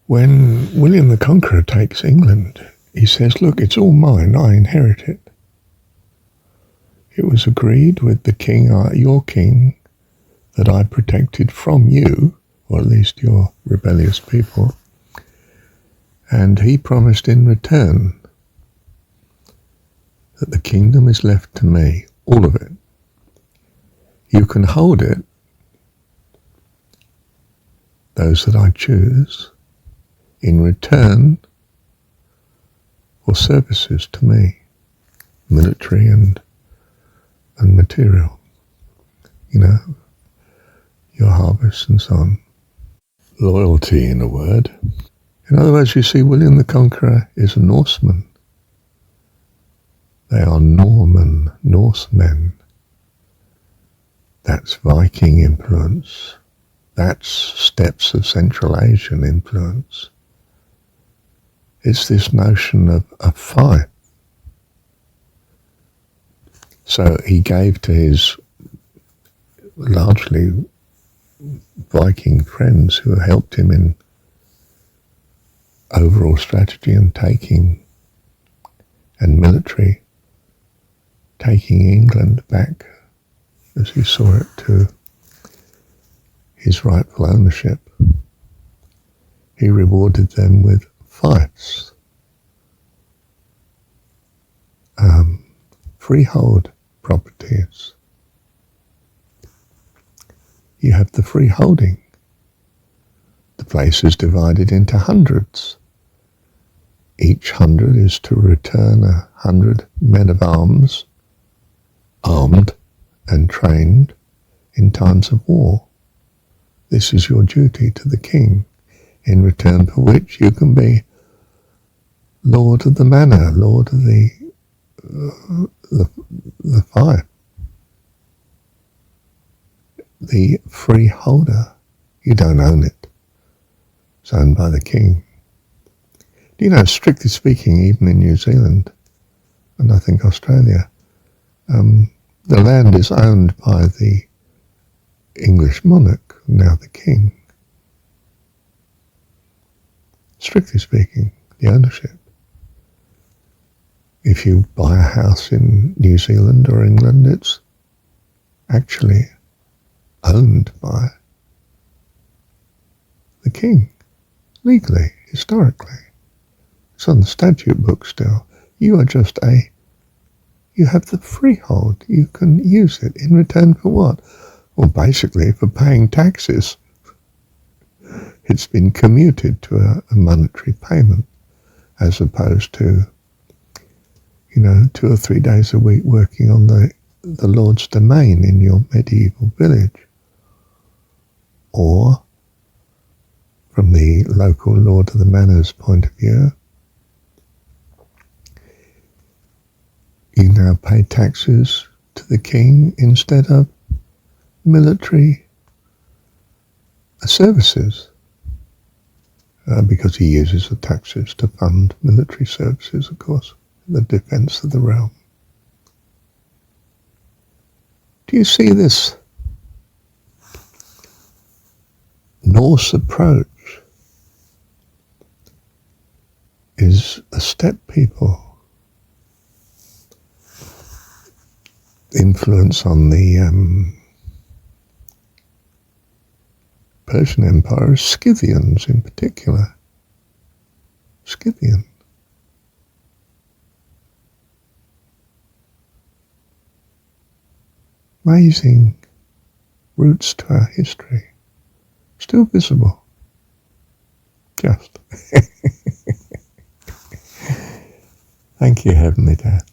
When William the Conqueror takes England, he says, look, it's all mine, I inherit it. It was agreed with the king, your king, that I protected from you, or at least your rebellious people, and he promised in return that the kingdom is left to me, all of it. You can hold it, those that I choose, in return for services to me, military and material, your harvest and so on. Loyalty, in a word. In other words, you see, William the Conqueror is a Norseman. They are Norman, Norsemen. That's Viking influence. That's steppes of Central Asian influence. It's this notion of a fight. So he gave to his largely Viking friends who helped him in overall strategy and taking and military, taking England back, as he saw it, to his rightful ownership. He rewarded them with fiefs, freehold properties. You have the freeholding. The place is divided into hundreds. Each 100 is to return 100 men of arms, armed and trained in times of war. This is your duty to the king, in return for which you can be lord of the manor, lord of the fief, the freeholder. You don't own it. It's owned by the king. Do you know, strictly speaking, even in New Zealand, and I think Australia, the land is owned by the English monarch, now the king. Strictly speaking, the ownership. If you buy a house in New Zealand or England, it's actually owned by the king, legally, historically. It's on the statute book still. You have the freehold. You can use it in return for what? Well, basically for paying taxes. It's been commuted to a monetary payment, as opposed to, 2 or 3 days a week working on the Lord's domain in your medieval village. Or, from the local Lord of the Manor's point of view, you now pay taxes to the king instead of military services, because he uses the taxes to fund military services, of course, the defense of the realm. Do you see this Norse approach is a steppe people influence on the Persian Empire, Scythians in particular. Scythian. Amazing roots to our history. Still visible. Just. Thank you, Heavenly Dad.